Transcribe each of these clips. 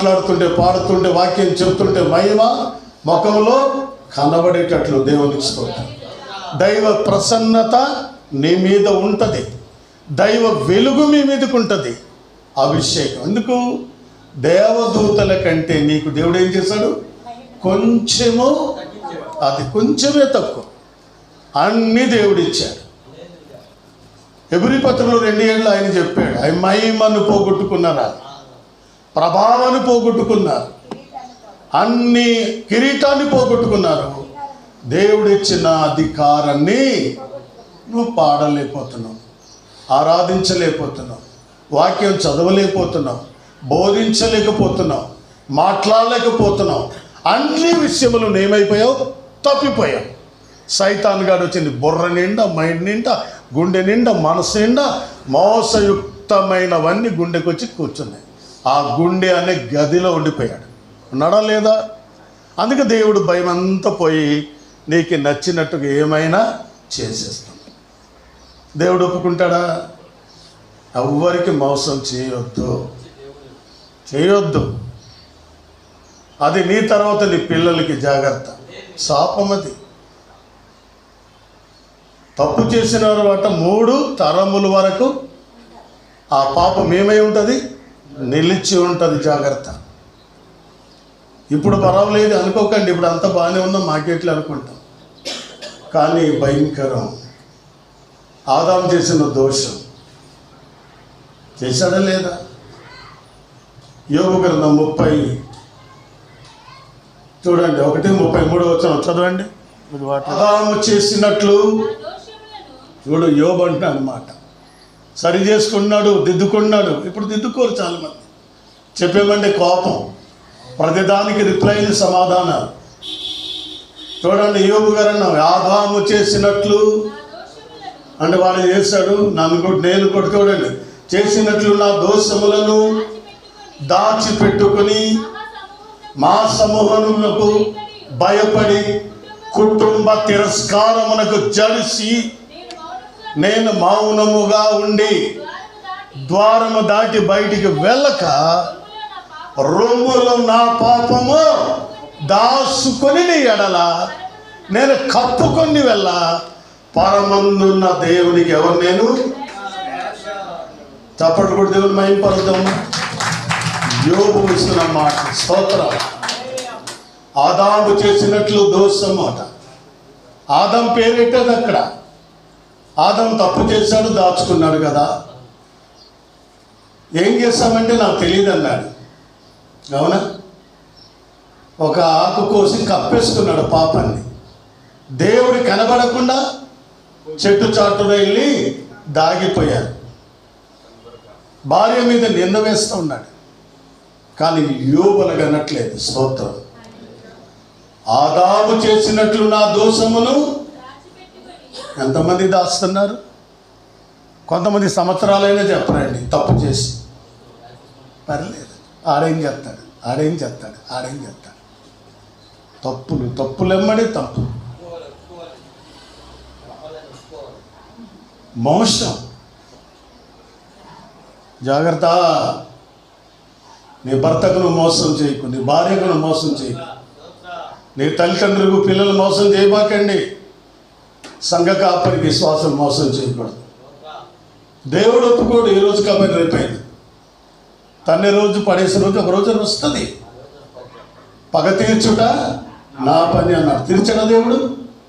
మాట్లాడుతుంటే, పాడుతుంటే, వాక్యం చెప్తుంటే మహిమ ముఖంలో కనబడేటట్లు దేవునికి స్తోత్రం. దైవ ప్రసన్నత నీ మీద ఉంటుంది, దైవ వెలుగు మీ మీదకు ఉంటుంది, అభిషేకం. ఎందుకు? దేవదూతల కంటే నీకు దేవుడు ఏం చేశాడు? కొంచెము, అది కొంచెమే తక్కువ, అన్నీ దేవుడిచ్చాడు. హెబ్రీ పత్రికలో 2 ఏళ్ళు ఆయన చెప్పాడు, ఆయన మహిమను పోగొట్టుకున్నారా, ప్రభావాన్ని పోగొట్టుకున్నారు, అన్ని కిరీటాన్ని పోగొట్టుకున్నారు. దేవుడిచ్చిన అధికారాన్ని నువ్వు పాడలేకపోతున్నావు, ఆరాధించలేకపోతున్నావు, వాక్యం చదవలేకపోతున్నావు, బోధించలేకపోతున్నావు, మాట్లాడలేకపోతున్నావు. అన్ని విషయములు ఏమైపోయావు? తప్పిపోయావు. సైతాన్ గాడు వచ్చింది, బుర్ర నిండా, మైండ్ నిండా, గుండె నిండా, మనసు నిండా మోసయుక్తమైనవన్నీ గుండెకి వచ్చి కూర్చున్నాయి. ఆ గుండె అనే గదిలో ఉండిపోయాడు. ఉన్నాడా లేదా? అందుకే దేవుడు భయం అంతా పోయి నీకు నచ్చినట్టుగా ఏమైనా చేసేస్తాడు. దేవుడు ఒప్పుకుంటాడా? ఎవ్వరికి మోసం చేయొద్దు. అది నీ తర్వాత నీ పిల్లలకి జాగ్రత్త. శాపం అది. తప్పు చేసిన వాట 3 తరముల వరకు ఆ పాపం ఏమై ఉంటుంది? నిలిచి ఉంటుంది. జాగ్రత్త. ఇప్పుడు పర్వాలేదు అనుకోకండి, ఇప్పుడు అంతా బాగానే ఉన్నాం, మాకెట్లు అనుకుంటాం. కానీ భయంకరం. ఆదాము చేసిన దోషం చేశాడా లేదా? యోబు గ్రంథం 30 చూడండి, 1:33 వచనం చదవండి. ఆదాము చేసినట్లు చూడు, యోబు అంటే అన్నమాట. సరి చేసుకున్నాడు, దిద్దుకున్నాడు. ఇప్పుడు దిద్దుకోరు చాలామంది. చెప్పేమంటే కోపం, ప్రతిదానికి రిప్లైలు, సమాధానాలు. చూడండి, యోబు గారు అన్నావు, ఆదాము చేసినట్లు అంటే వాడు చేశాడు, నేను కూడా చూడండి, చేసినట్లు నా దోషములను దాచిపెట్టుకుని మా సమూహమునకు భయపడి కుటుంబ తిరస్కారమునకు జడిసి నేను మౌనముగా ఉండి ద్వారము దాటి బయటికి వెళ్ళక రొమ్ములో నా పాపము దాసుకొని నీ ఎడల నేను కప్పుకొని వెళ్ళ పరమందున్న దేవునికి ఎవరు నేను? చప్పట్లు కూడా దేవుని మహిమపరుద్దాము. యోబు ఇస్తున్న మాట స్తోత్రం. ఆదాము చేసినట్లు దోషం అట. ఆదాం పేరెట్టేది అక్కడ. ఆదాం తప్పు చేశాడు, దాచుకున్నాడు కదా. ఏం చేస్తామంటే నాకు తెలియదు అన్నాడు. అవునా? ఒక ఆకు కోసి కప్పేసుకున్నాడు పాపాన్ని. దేవుడు కనబడకుండా చెట్టు చాటున వెళ్ళి దాగిపోయాడు. భార్య మీద నింద వేస్తూ ఉన్నాడు. కానీ యోబులకు అనట్లేదు. స్తోత్రం. ఆదాము చేసినట్లు నా దోషమును ఎంతమంది దాస్తున్నారు? కొంతమంది సంవత్సరాలైనా చెప్పరండి తప్పు చేసి. పర్లేదు, ఆడేం చేస్తాడు. తప్పులెమ్మడి తప్పు, మోసం. జాగ్రత్త. నీ భర్తకు నువ్వు మోసం చేయకు, నీ భార్యకు నువ్వు మోసం చేయకు, నీ తల్లిదండ్రులకు పిల్లలు మోసం చేయబాకండి. సంఘ కాపరికి విశ్వాసం మోసం చేయకూడదు. దేవుడు ఒప్పుకోడు. ఈ రోజు కాబట్టి రేపైంది. తన్ని రోజు పడేసే రోజు ఒక రోజు వస్తుంది. పగ తీర్చుట నా పని అన్నాడు. తీర్చడా దేవుడు?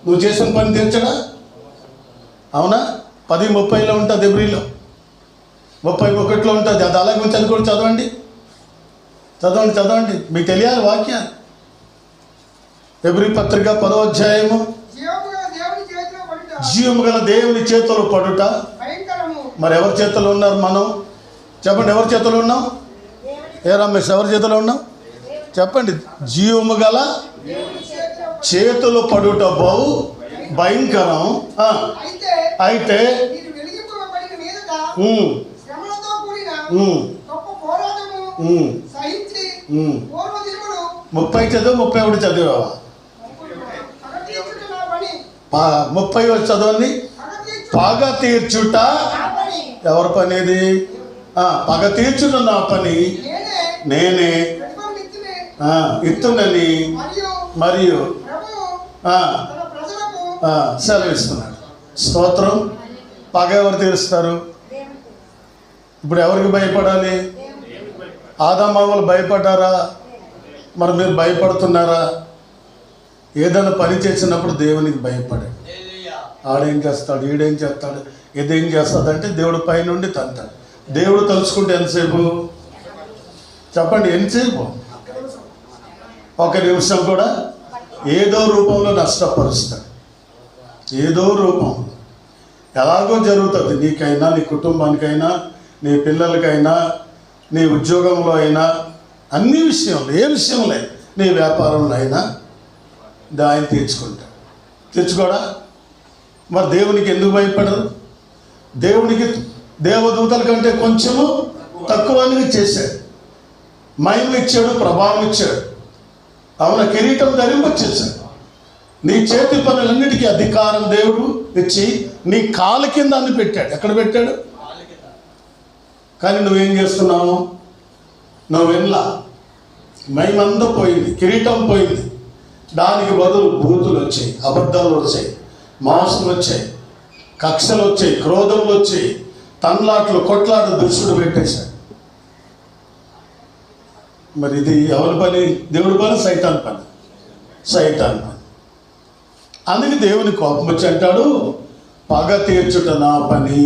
నువ్వు చేసిన పని తీర్చడా? అవునా? 10:30 ఉంటుంది, ఎబ్రిలో 31 ఉంటుంది. అది అలాగే ఉంచాలి కూడా. చదవండి మీకు తెలియాలి వాక్యాలు. ఎబ్రీ పత్రిక 10వ అధ్యాయము. జీవము గల దేవుని చేతిలో పడుట. మరి ఎవరి చేతిలో ఉన్నారు మనం? చెప్పండి, ఎవరి చేతిలో ఉన్నాం? ఏ రమేష్, ఎవరి చేతిలో ఉన్నాం? చెప్పండి. జీవము గల చేతులు పడుట బహు భయంకరం. అయితే ముప్పై చదువు, 31 చదివావా? 30 చదవండి. పగ తీర్చుట ఎవరి పని ఇది? పగ తీర్చుట నా పని, నేనే ఇత్తునని మరియు సెలవిస్తున్నాడు. స్తోత్రం. పగ ఎవరు తీరుస్తారు? ఇప్పుడు ఎవరికి భయపడాలి? ఆదామవ్వలు భయపడ్డారా? మరి మీరు భయపడుతున్నారా? ఏదైనా పని చేసినప్పుడు దేవునికి భయపడాడు. ఆడేం చేస్తాడు, ఈడేం చేస్తాడు, ఇదేం చేస్తాడు అంటే దేవుడు పైనుండి తంతాడు. దేవుడు తలుచుకుంటే ఎంతసేపు చెప్పండి? ఎంతసేపు? ఒక నిమిషం కూడా ఏదో రూపంలో నష్టపరుస్తాడు. ఏదో రూపం ఎలాగో జరుగుతుంది. నీకైనా, నీ కుటుంబానికైనా, నీ పిల్లలకైనా, నీ ఉద్యోగంలో అయినా, అన్ని విషయంలో, ఏ విషయంలో, నీ వ్యాపారంలో అయినా ఆయన తీర్చుకుంటాడు. తెచ్చుకోడా? మరి దేవునికి ఎందుకు భయపడరు? దేవునికి దేవదూతల కంటే కొంచెము తక్కువని చేశాడు. మహిమ ఇచ్చాడు, ప్రభావం ఇచ్చాడు. అవున కిరీటం ధరింపచేశాడు. నీ చేతి పనులన్నిటికీ అధికారం దేవుడు ఇచ్చి నీ కాలు కింద అన్ని పెట్టాడు. ఎక్కడ పెట్టాడు? కానీ నువ్వేం చేస్తున్నావు? నువ్వు వినలా. మహిమంతా పోయింది, కిరీటం పోయింది. దానికి బదులు బూతులు వచ్చాయి, అబద్ధాలు వచ్చాయి, మాంసం వచ్చాయి, కక్షలు వచ్చాయి, క్రోధములు వచ్చాయి, తన్లాట్లు, కొట్లాట్లు దుష్టుడు పెట్టేశాడు. మరి ఇది ఎవరి పని? దేవుడి పని? సైతాన్ పని. సైతాన్ పని. అందుకే దేవుని కోపం వచ్చి అంటాడు, పగ తీర్చుట నా పని.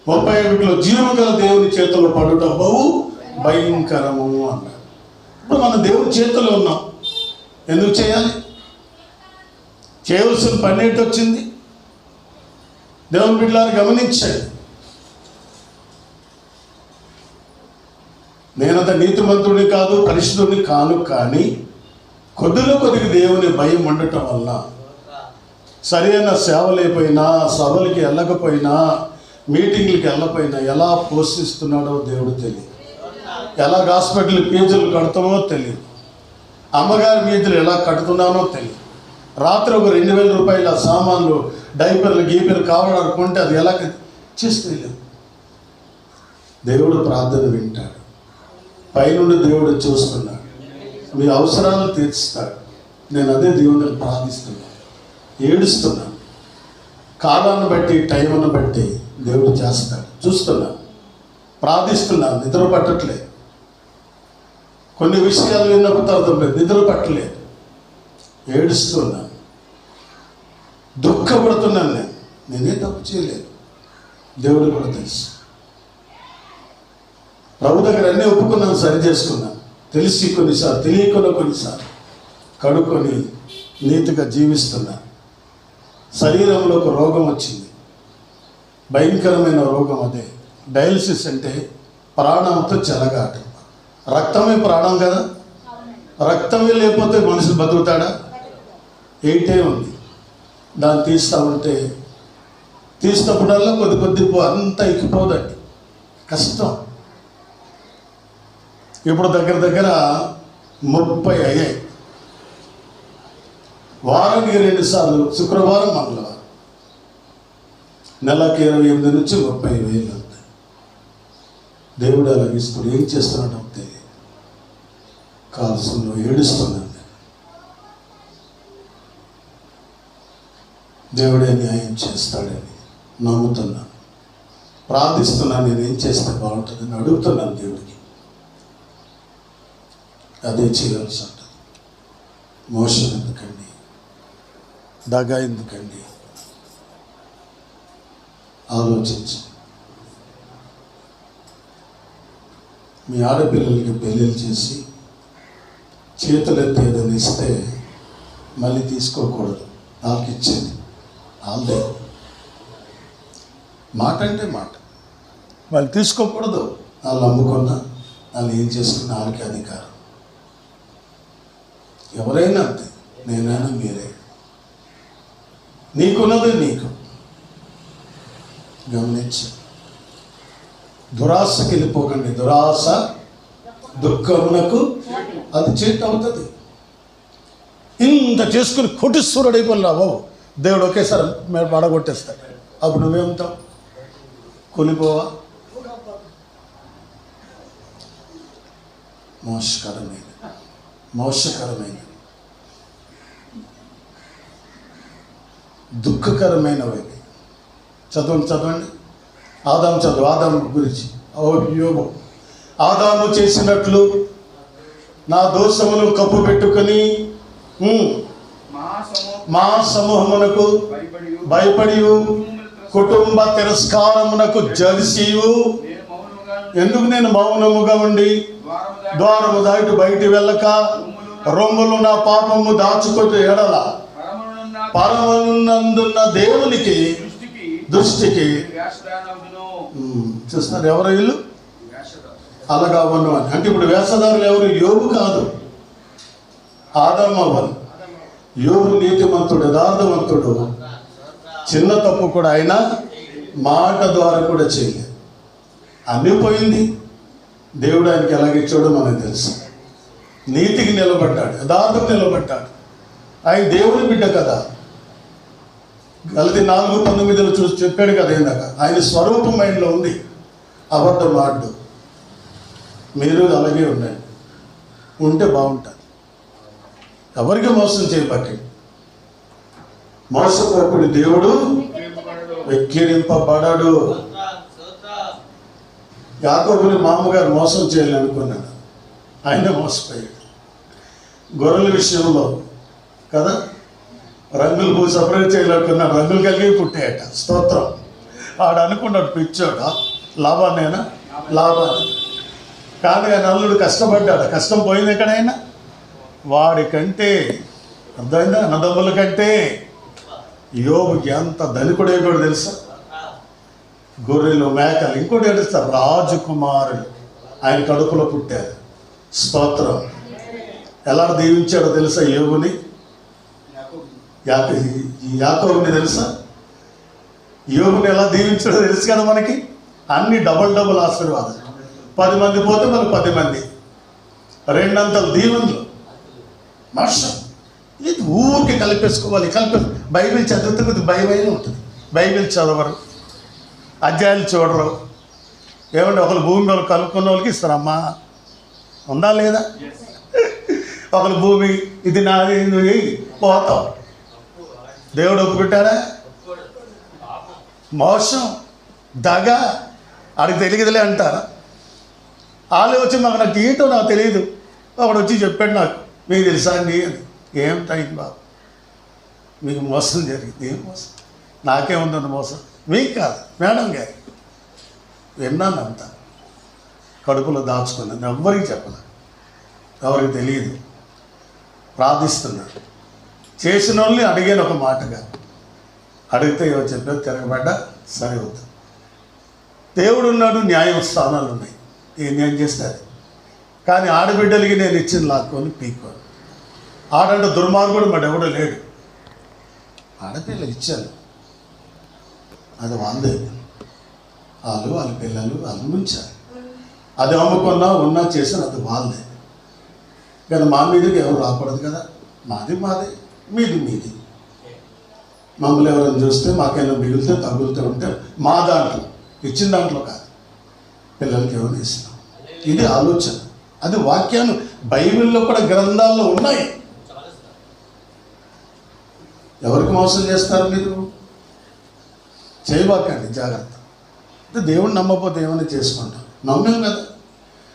31లో జీవము గల దేవుని చేతుల్లో పడుట బహు భయంకరము అన్నాడు. ఇప్పుడు మనం దేవుని చేతుల్లో ఉన్నాం. ఎందుకు చేయాలి? చేయవలసిన పని ఏంటి వచ్చింది? దేవుని బిడ్డలారు గమనించాడు. నేనంత నీతిమంతుడిని కాదు, పరిశుద్ధుడిని కాను, కానీ కొద్దిగా దేవుని భయం ఉండటం వల్ల సరైన సేవలైపోయినా, సభలకి వెళ్ళకపోయినా, మీటింగ్లకి వెళ్ళకపోయినా ఎలా పోషిస్తున్నాడో దేవుడు తెలియదు. ఎలా హాస్పిటల్ ఫీజులు కడతామో తెలియదు. అమ్మగారి ఫీజులు ఎలా కడుతున్నానో తెలియదు. రాత్రి ఒక 2000 రూపాయల సామాన్లు, డైపర్లు, గీపర్లు కావాలనుకుంటే అది ఎలా చేస్తలేదు. దేవుడు ప్రార్థన వింటాడు. పైనుండి దేవుడు చూస్తున్నాడు. మీ అవసరాలు తీర్చుతాడు. నేను అదే దేవుడిని ప్రార్థిస్తున్నాను, ఏడుస్తున్నాను. కాలాన్ని బట్టి, టైంను బట్టి దేవుడు చేస్తాడు. చూస్తున్నాను, ప్రార్థిస్తున్నాను. నిద్ర పట్టట్లేదు. కొన్ని విషయాలు విన్నప్పుడు తర్వాత నిద్ర పట్టలేదు. ఏడుస్తున్నాను, దుఃఖపడుతున్నాను. నేనే తప్పు చేయలేదు, దేవుడు కూడా తెలుసు. ప్రభు దగ్గర అన్నీ ఒప్పుకున్నాను, సరి చేసుకున్నాను. తెలిసి కొన్నిసార్లు, తెలియకుండా కొన్నిసార్లు కడుక్కొని నీతిగా జీవిస్తున్నాను. శరీరంలో ఒక రోగం వచ్చింది, భయంకరమైన రోగం. అదే డయాలసిస్ అంటే ప్రాణంతో చెలగాట. రక్తమే ప్రాణం కదా. రక్తమే లేకపోతే మనిషి బతుకుతాడా? 8 ఉంది. దాన్ని తీస్తామంటే తీసినప్పుడల్లా కొద్ది అంతా ఎక్కిపోదండి, కష్టం. ఇప్పుడు దగ్గర 30 అయ్యాయి. వారానికి 2 సార్లు, శుక్రవారం, మంగళవారం. నెలకి 28 నుంచి 30,000 అవుతాయి. దేవుడు అలాగిస్తాడు. ఏం చేస్తున్నాడో తెలియదు. కాల్సంలో ఏడుస్తున్నాను. దేవుడే న్యాయం చేస్తాడని నమ్ముతున్నాను, ప్రార్థిస్తున్నాను. నేను ఏం చేస్తే బాగుంటుందని అడుగుతున్నాను దేవుడికి. అదే చేయాల్సి ఉంటుంది. మోసం ఎందుకండి? దగా ఎందుకండి? ఆలోచించి మీ ఆడపిల్లలకి పెళ్ళిళ్ళు చేసి చేతులెత్తి ఏదైనా ఇస్తే మళ్ళీ తీసుకోకూడదు. వాళ్ళకి ఇచ్చింది వాళ్ళే. మాట అంటే మాట. వాళ్ళు తీసుకోకూడదు. వాళ్ళు అమ్ముకున్నా, వాళ్ళు ఏం చేసుకున్నా వాళ్ళకి అధికారం. ఎవరైనా అంతే, నేనైనా మీరే. నీకున్నది నీకు. గమనించు. దురాశకి వెళ్ళిపోకండి. దురాశ దుఃఖమునకు అది చేటు అవుతుంది. ఇంత చేసుకుని కోటీశ్వరుడు అయిపోయినావు, దేవుడు ఒకేసారి మేము పడగొట్టేస్తాడు. అప్పుడు నువ్వేముంటావు? కూలిపోవా? మోసకరమైన దుఃఖకరమైనవి. చదవండి. ఆదాము గురించి. యోబు, ఆదాము చేసినట్లు నా దోషమును కప్పు పెట్టుకొని మా సమూహమునకు భయపడి కుటుంబ తిరస్కారమునకు జలిసియు ఎందుకు నేను మౌనముగా ఉండి ద్వారము దాటి బయటి వెళ్ళక రొమ్ములు నా పాపము దాచుకొట్టు ఎడల పరమనందున్న దేవునికి దృష్టికి చూస్తున్నారు ఎవరు వీళ్ళు అలాగా అవ్వను అని. అంటే ఇప్పుడు వేషధారులు ఎవరు? యోబు కాదు, ఆదాము అవ్వాలి. యోబు నీతిమంతుడు, యథార్థవంతుడు. చిన్న తప్పు కూడా ఆయన మాట ద్వారా కూడా చేయలేదు. అన్నీ పోయింది. దేవుడు ఆయనకి ఎలాగిచ్చాడో మనకు తెలుసు. నీతికి నిలబడ్డాడు, యథార్థం నిలబడ్డాడు. ఆయన దేవుని బిడ్డ కదా. గలతీ 4:19 చూసి చెప్పాడు కదా ఇందాక, ఆయన స్వరూపం ఆయనలో ఉంది. అబద్ధం మాడు. మీరు అలాగే ఉండండి, ఉంటే బాగుంటుంది. ఎవరికి మోసం చేయబట్టి మోసపోకుడి దేవుడు వెక్కిరింపబడడు. యాకోబుని మామగారు మోసం చేయాలనుకున్నాడు, ఆయన మోసపోయాడు. గొర్రెల విషయంలో కదా రంగులు సపరేట్ చేయాలనుకున్నాడు, రంగులు కలిగి పుట్టాయట. స్తోత్రం. ఆడు అనుకున్నాడు పిచ్చాడు లాభాన్నేనా లాభాన్ని. కానీ ఆయన అల్లుడు కష్టపడ్డాడు, కష్టం పోయింది ఎక్కడైనా. వాడికంటే అర్థమైందా, అన్నదమ్ముల కంటే యోబుకి ఎంత ధనికుడే కూడా తెలుసా. గొర్రెలు మేకలు ఇంకోటి ఏడుస్తారు, రాజకుమారులు ఆయన కడుపులో పుట్టారు. స్తోత్రం. ఎలా దీవించాడో తెలుసా యోబుని, యాకోబుని తెలుసా. యోబుని ఎలా దీవించాడో తెలుసు కదా మనకి. అన్ని డబుల్ ఆశీర్వాదాలు. 10 మంది పోతే మనకు 10 మంది, 200 దీవెనలు. వర్షం ఇది ఊరికి కలిపేసుకోవాలి. బైబిల్ చదివితే కొద్దిగా భయమైనా ఉంటుంది. బైబిల్ చదవరు, అధ్యాయాలు చూడరు. ఏమంటే ఒకరు భూమి వాళ్ళు కలుపుకున్న వాళ్ళకి ఇస్తారమ్మా, ఉందా లేదా? ఒకరు భూమి ఇది నాది నువ్వు పోతావు. దేవుడు ఒప్పుకుంటారా? మోసం, దగ, ఆడికి తెలియదులే అంటారా? వాళ్ళు వచ్చి నాకు ఏంటో నాకు తెలియదు, ఒకడు వచ్చి చెప్పాడు నాకు, మీకు తెలుసా అండి అని. ఏం టైం బాబు, మీకు మోసం జరిగింది. ఏం మోసం? నాకేముందండి మోసం? మీకు కాదు, మేడం గారి విన్నాను అంతా. కడుపులో దాచుకున్నాను, ఎవ్వరికి చెప్పను, ఎవరికి తెలియదు. ప్రార్థిస్తున్నాను. చేసిన వాళ్ళని అడిగాను ఒక మాటగా. అడిగితే ఎవరు చెప్పారు, తిరగబడ్డా సరే అవుతుంది. దేవుడు ఉన్నాడు, న్యాయ స్థానాలు ఉన్నాయి, ఏ న్యాయం చేస్తారు. కానీ ఆడబిడ్డలకి నేను ఇచ్చిన లాక్కొని పీక్కోను. ఆడంటే దుర్మార్గుడు మడెవడో లేడు. ఆడపిల్లలు ఇచ్చాను, అది వాళ్ళే. వాళ్ళ పిల్లలు వాళ్ళు ఉంచారు. అది అమ్ముకున్నా ఉన్నా చేసిన అది వాళ్ళే. కానీ మా మీదకి ఎవరు రాకూడదు కదా. మాది మీది. మమ్మల్ని ఎవరైనా చూస్తే మాకైనా మిగిలితే తగులుతూ ఉంటే మా దాంట్లో ఇచ్చిన దాంట్లో కాదు, పిల్లలకి ఎవరు ఇస్తున్నాం. ఇది ఆలోచన. అది వాక్యాలు బైబిల్లో కూడా గ్రంథాల్లో ఉన్నాయి. ఎవరికి మోసం చేస్తారు మీరు? చేయబాకండి, జాగ్రత్త. దేవుడు నమ్మకపోతే ఏమైనా చేసుకుంటాం. నమ్మేం కదా.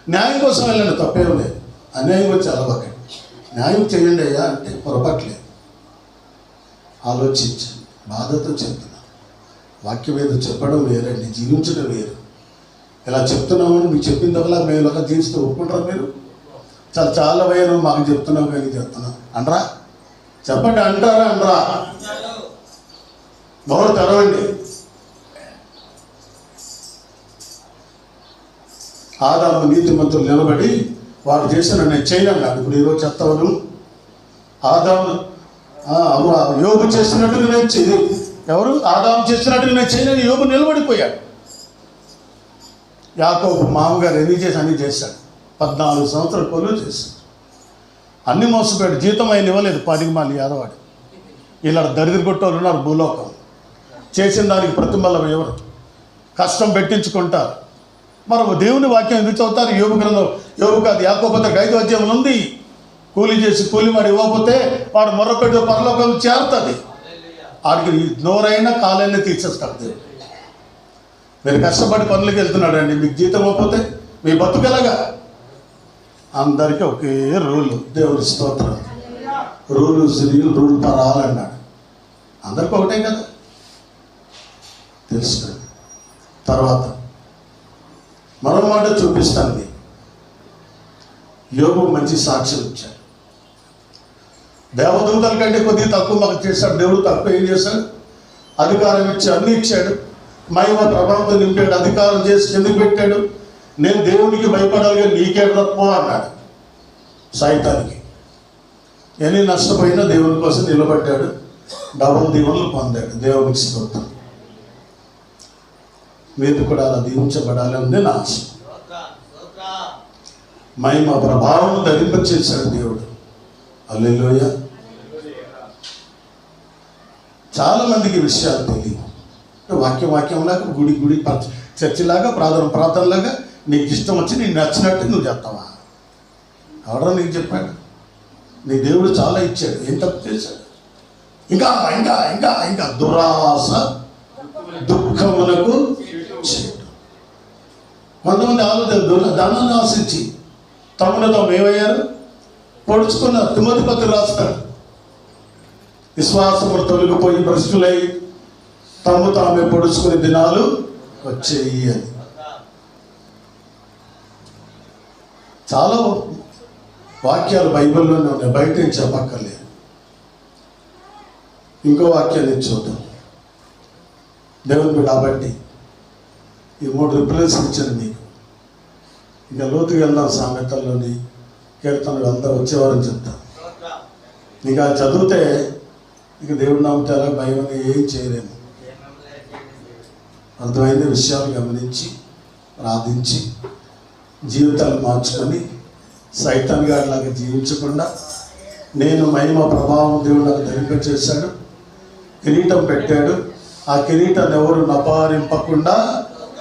న్యాయం కోసం వెళ్ళండి, తప్పేం లేదు. అన్యాయం వచ్చి అలవాకండి. న్యాయం చేయండి అయ్యా అంటే పొరపాట్లేదు. ఆలోచించండి. బాధతో చెప్తున్నా. వాక్యం మీద చెప్పడం వేరండి, జీవించడం వేరు. ఇలా చెప్తున్నామని మీకు చెప్పిందల్లా మేము ఇలా జీవిస్తూ ఒప్పుకుంటారా మీరు? చాలా భయం మాకు చెప్తున్నావు కానీ చెప్తున్నాం అనరా? చెప్పండి, అంటారా అనరా? నోరు తెరవండి. ఆదాము నీతిమంతులు నిలబడి వాడు చేసిన నేను చేయనన్నాడు. ఇప్పుడు ఈరోజు చెప్తాను. ఆదాము యోబు చేసినట్టుగా నేను చేయను. ఎవరు? ఆదాము చేసినట్టుగా నేను చేయనని యోబు నిలబడిపోయాడు. యాకోబు మామగారు ఎన్ని చేసి అన్ని చేశాడు. 14 సంవత్సరాలు కొలువు చేశాడు. అన్ని మోసపోయాడు. జీతం ఆయన ఇవ్వలేదు. 10 మాలి యాదవాడు. ఇలా దరిద్ర కొట్టోళ్ళు ఉన్నారు భూలోకం. చేసిన దానికి ప్రతిమల్ల ఎవరు? కష్టం పెట్టించుకుంటారు. మనం దేవుని వాక్యం ఎందుకు చదువుతారు? యోబు గ్రంథం, యోబు కాదు, యాకోబు పత్రిక 5వ అధ్యాయంలో ఉంది. కూలి చేసి కూలి వాడు ఇవ్వకపోతే వాడు మొర్రపెట్టు పరలోకం చేరుతుంది. వాడికి నోరైనా కాలైనా తీర్చేస్తాడు దేవుడు. మీరు కష్టపడి పనులకు వెళ్తున్నాడండి, మీకు జీతం ఇవ్వకపోతే మీ బతుకెలాగా? అందరికీ ఒకే రూలు. దేవుని స్తోత్రం. రూలు రూల్ పరాలు అన్నాడు. అందరికీ ఒకటే కదా, తెలుసుకోండి. తర్వాత మరో మాట చూపిస్తాను మీకు. యోబు మంచి సాక్ష్యం ఇచ్చాడు. దేవదూతల కంటే కొద్దిగా తక్కువ మాకు చేశాడు దేవుడు. తక్కువ ఏం చేశాడు? అధికారం ఇచ్చి అన్నీ ఇచ్చాడు. మహిమ ప్రభావంతో నింపాడు. అధికారం చేసి ఎందుకు పెట్టాడు? నేను దేవునికి భయపడాలి, నీకే తప్ప అన్నాడు సైతానికి. ఎన్ని నష్టపోయినా దేవుని కోసం నిలబడ్డాడు. డబుల్ దీవెనలు పొందాడు. దేవునికి స్తోత్రం. మీరు కూడా అలా దీవించబడాలి ఉంది నా ఆశ. మహిమ ప్రభావం ధరింపచేశాడు దేవుడు. హల్లెలూయ. చాలా మందికి విషయాలు తెలియదు. వాక్యంలాగా గుడి చర్చిలాగా ప్రార్థనలాగా నీకు ఇష్టం వచ్చి నీకు నచ్చినట్టు నువ్వు చేస్తావా? ఎవడో నీకు చెప్పాడు? నీ దేవుడు చాలా ఇచ్చాడు, ఏం తప్పు చేశాడు? ఇంకా ఇంకా ఇంకా ఇంకా దురాశ దుఃఖమునకు చేయడం. కొంతమంది ధనాన్ని ఆశించి తమను తాము ఏమయ్యారు? పొడుచుకున్నారు. తిమోతి పత్రిక రాస్తాడు, విశ్వాసములు తొలగిపోయి భ్రష్టులై తమ తామే పొడుచుకునే దినాలు వచ్చేయి అని. చాలా వాక్యాలు బైబిల్లోనే ఉన్నాయి, బయట ఏం చెప్పక్కర్లేదు. ఇంకో వాక్యాన్ని చూద్దాం. దేవుని కాబట్టి ఈ 3 రిప్లైస్ ఇచ్చాను మీకు. ఇంకా లోతుగా వెళ్దాం. సామెతల్లోని కీర్తనలు అందరూ వచ్చేవారని చెప్తాను. ఇంకా చదివితే ఇక దేవుడు నమ్మితే అలా భయం ఏం చేయలేము. అర్థమైన విషయాలు గమనించి ప్రార్థించి జీవితాలు మార్చుకొని సైతాన్ గారిలాగా జీవించకుండా నేను మహిమ ప్రభావం దేవుడు నాకు ధరింపచేశాడు, కిరీటం పెట్టాడు. ఆ కిరీటాన్ని ఎవరు నపారింపకుండా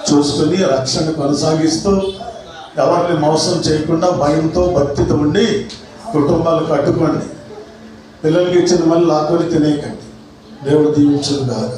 చూసుకొని రక్షణ కొనసాగిస్తూ ఎవరిని మోసం చేయకుండా భయంతో భక్తితో ఉండి కుటుంబాలు కట్టుకోండి. పిల్లలకి ఇచ్చిన మళ్ళీ లాక్కొని తినేయకండి. దేవుడు దీవించును గాక.